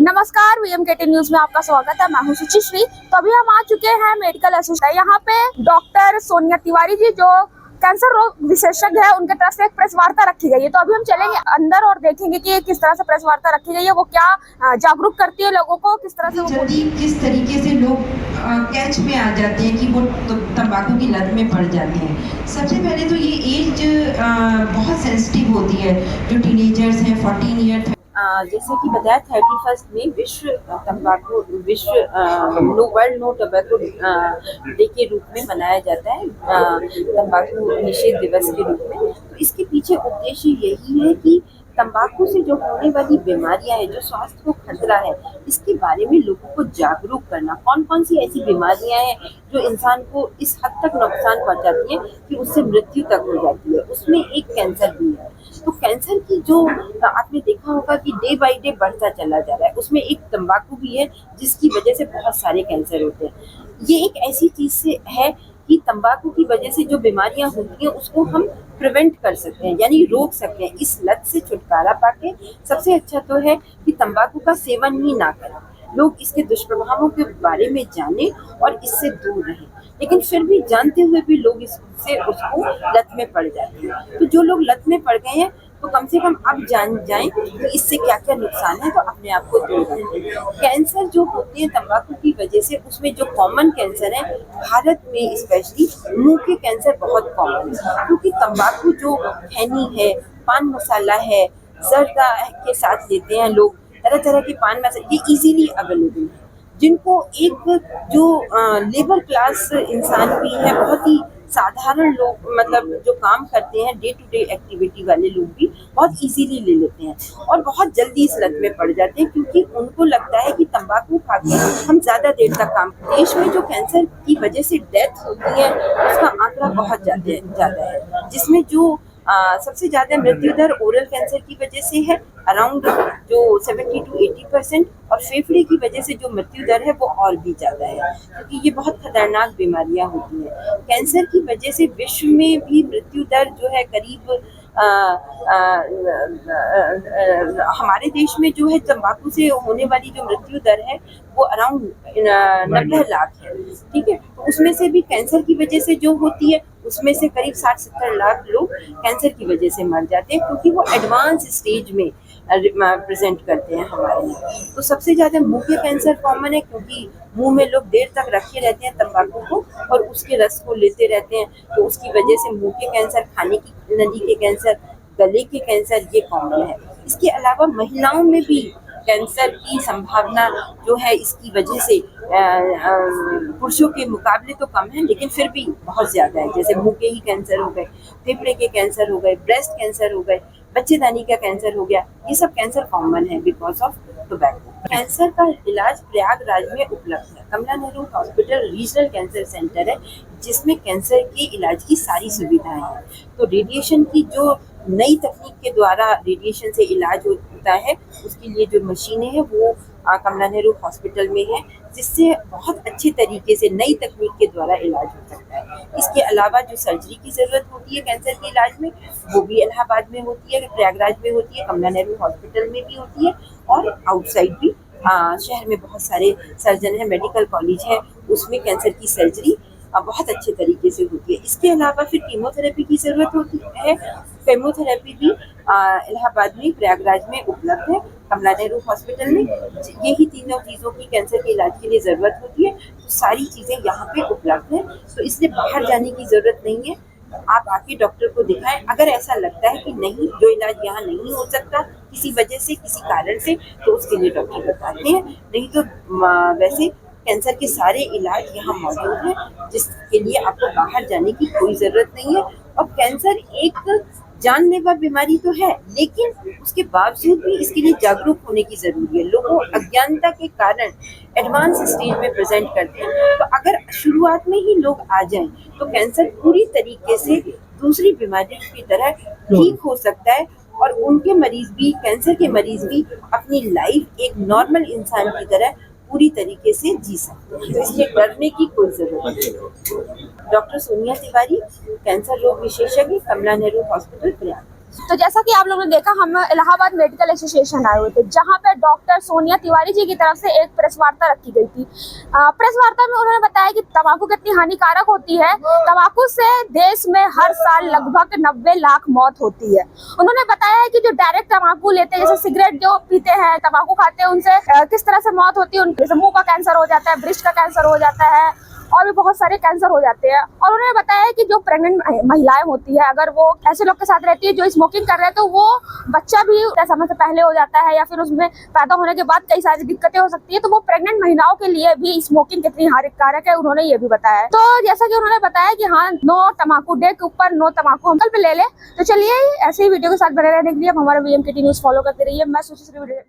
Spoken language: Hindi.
नमस्कार, वीएमकेटी न्यूज में आपका स्वागत है। मैं हूं सुचिश्री। तो अभी हम आ चुके हैं मेडिकल असिस्टेंट। यहाँ पे डॉक्टर सोनिया तिवारी जी जो कैंसर रोग विशेषज्ञ है, उनके तरफ से एक प्रेस वार्ता रखी गई है। तो अभी हम चलेंगे अंदर और देखेंगे कि किस तरह से प्रेस वार्ता रखी गई है, वो क्या जागरूक करती है लोगों को, किस तरह से जल्दी किस तरीके से लोग कैच में आ जाते हैं कि वो तंबाकू की लत में पड़ जाते हैं। सबसे पहले तो ये एज बहुत सेंसिटिव होती है। जो टीनेजर्स हैं 14 ईयर, जैसे कि बताया 31 में विश्व तंबाकू वर्ल्ड नो टोबैको डे के रूप में मनाया जाता है, तंबाकू निषेध दिवस के रूप में। तो इसके पीछे उद्देश्य यही है कि तंबाकू से जो होने वाली बीमारियां हैं, जो स्वास्थ्य को खतरा है, इसके बारे में लोगों को जागरूक करना। कौन कौन सी ऐसी बीमारियां हैं जो इंसान को इस हद तक नुकसान पहुंचाती हैं कि उससे मृत्यु तक हो जाती है, उसमें एक कैंसर भी है। तो कैंसर की जो आपने देखा होगा कि डे बाय डे बढ़ता चला जा रहा है, उसमें एक तंबाकू भी है जिसकी वजह से बहुत सारे कैंसर होते हैं। ये एक ऐसी चीज से है कि तंबाकू की वजह से जो बीमारियां होती हैं उसको हम प्रिवेंट कर सकते हैं, यानी रोक सकते हैं। इस लत से छुटकारा पाके सबसे अच्छा तो है कि तंबाकू का सेवन ही ना करें, लोग इसके दुष्प्रभावों के बारे में जाने और इससे दूर रहें। लेकिन फिर भी जानते हुए भी लोग इससे उसको लत में पड़ जाते हैं। तो जो लोग लत में पड़ गए हैं तो कम से कम अब जान जाएं कि इससे क्या क्या नुकसान है, तो अपने आप को दूर रखें। कैंसर जो होते हैं तंबाकू की वजह से, उसमें जो कॉमन कैंसर है भारत में स्पेशली मुंह के कैंसर बहुत कॉमन है, क्योंकि तंबाकू जो खैनी है, पान मसाला है, जर्दा के साथ लेते हैं लोग, तरह तरह के पान मसाले, ये इजीली अवेलेबल है। जिनको एक जो लेबर क्लास इंसान भी है, बहुत ही साधारण लोग, मतलब जो काम करते हैं डे टू डे एक्टिविटी वाले लोग भी बहुत इजीली ले लेते हैं और बहुत जल्दी इस लत में पड़ जाते हैं, क्योंकि उनको लगता है कि तंबाकू खा के हम ज्यादा देर तक काम। देश में जो कैंसर की वजह से डेथ होती है उसका आंकड़ा बहुत ज्यादा है, जिसमें जो सबसे ज्यादा मृत्यु दर ओरल कैंसर की वजह से है, अराउंड जो 70 to 80%, और फेफड़े की वजह से जो मृत्यु दर है वो और भी ज्यादा है, क्योंकि ये बहुत खतरनाक बीमारियां होती हैं। कैंसर की वजह से विश्व में भी मृत्यु दर जो है करीब हमारे देश में जो है तंबाकू से होने वाली जो मृत्यु दर है वो अराउंड 90 लाख है, ठीक है। तो उसमें से भी कैंसर की वजह से जो होती है उसमें से करीब 60-70 लाख लोग कैंसर की वजह से मर जाते हैं, क्योंकि वो एडवांस स्टेज में प्रेजेंट करते हैं हमारे यहाँ। तो सबसे ज्यादा मुंह के कैंसर कॉमन है, क्योंकि मुंह में लोग देर तक रखे रहते हैं तंबाकू को और उसके रस को लेते रहते हैं, तो उसकी वजह से मुंह के कैंसर, खाने की नली के कैंसर, गले के कैंसर, ये कॉमन है। इसके अलावा महिलाओं में भी कैंसर की संभावना जो है इसकी वजह से पुरुषों के मुकाबले तो कम है, लेकिन फिर भी बहुत ज्यादा है। जैसे मुंह के ही कैंसर हो गए, फेफड़े के कैंसर हो गए, ब्रेस्ट कैंसर हो गए, बच्चेदानी का कैंसर हो गया, ये सब कैंसर कॉमन है बिकॉज ऑफ टोबैको। कैंसर का इलाज प्रयागराज में उपलब्ध है। Kamla Nehru hospital regional cancer centre है, जिसमें कैंसर के इलाज की सारी सुविधाएं हैं। तो रेडिएशन की जो नई तकनीक के द्वारा रेडिएशन से इलाज होता है, उसके लिए जो मशीनें हैं वो कमला नेहरू हॉस्पिटल में है, जिससे बहुत अच्छे तरीके से नई तकनीक के द्वारा इलाज हो सकता है। इसके अलावा जो सर्जरी की जरूरत होती है कैंसर के इलाज में, वो भी इलाहाबाद में होती है, प्रयागराज में होती है, कमला नेहरू हॉस्पिटल में भी होती है, और आउटसाइड भी शहर में बहुत सारे सर्जन है, मेडिकल कॉलेज है, उसमें कैंसर की सर्जरी बहुत अच्छे तरीके से होती है। इसके अलावा फिर कीमोथेरेपी की जरूरत होती है, केमोथेरेपी भी इलाहाबाद में, प्रयागराज में उपलब्ध है, कमला नेहरू हॉस्पिटल में। यही तीनों चीज़ों की कैंसर के इलाज के लिए ज़रूरत होती है, तो सारी चीज़ें यहाँ पे उपलब्ध हैं। तो इसलिए बाहर जाने की ज़रूरत नहीं है, आप आके डॉक्टर को दिखाएं। अगर ऐसा लगता है कि नहीं, जो इलाज यहाँ नहीं हो सकता किसी वजह से, किसी कारण से, तो उसके लिए डॉक्टर बताते हैं। नहीं तो वैसे कैंसर के सारे इलाज यहाँ मौजूद हैं, जिसके लिए आपको बाहर जाने की कोई ज़रूरत नहीं है। और कैंसर एक जानलेवा बीमारी तो है, लेकिन उसके बावजूद भी इसके लिए जागरूक होने की जरूरी है। लोगों अज्ञानता के कारण एडवांस स्टेज में प्रेजेंट करते हैं। तो अगर शुरुआत में ही लोग आ जाएं तो कैंसर पूरी तरीके से दूसरी बीमारियों की तरह ठीक हो सकता है, और उनके मरीज भी, कैंसर के मरीज भी अपनी लाइफ एक नॉर्मल इंसान की तरह पूरी तरीके से जी सकते हैं। तो इसलिए डरने की कोई जरूरत नहीं। डॉक्टर सोनिया तिवारी, कैंसर रोग विशेषज्ञ, कमला नेहरू हॉस्पिटल, प्रयाग। तो जैसा कि आप लोगों ने देखा, हम इलाहाबाद मेडिकल एसोसिएशन आए हुए थे, जहां पे डॉक्टर सोनिया तिवारी जी की तरफ से एक प्रेस वार्ता रखी गई थी। प्रेस वार्ता में उन्होंने बताया कि तंबाकू कितनी हानिकारक होती है। तंबाकू से देश में हर साल लगभग 90 लाख मौत होती है। उन्होंने बताया है कि जो डायरेक्ट तंबाकू लेते हैं, जैसे सिगरेट जो पीते हैं, तंबाकू खाते हैं, उनसे किस तरह से मौत होती है। उनके मुंह का कैंसर हो जाता है, ब्रेस्ट का कैंसर हो जाता है और भी बहुत सारे कैंसर हो जाते हैं। और उन्होंने बताया है कि जो प्रेग्नेंट महिलाएं होती है, अगर वो ऐसे लोग के साथ रहती है जो स्मोकिंग कर रहे हैं, तो वो बच्चा भी समय से पहले हो जाता है या फिर उसमें पैदा होने के बाद कई सारी दिक्कतें हो सकती है। तो वो प्रेग्नेंट महिलाओं के लिए भी स्मोकिंग कितनी हानिकारक है, उन्होंने ये भी बताया है। तो जैसा कि उन्होंने बताया कि हाँ, नो तंबाकू डे के ऊपर नो तंबाकू हम कल पे ले ले। तो चलिए ऐसे ही वीडियो के साथ बने रहने के लिए आप हमारा VMKT न्यूज फॉलो करते रहिए। मैं सुश्री वीडियो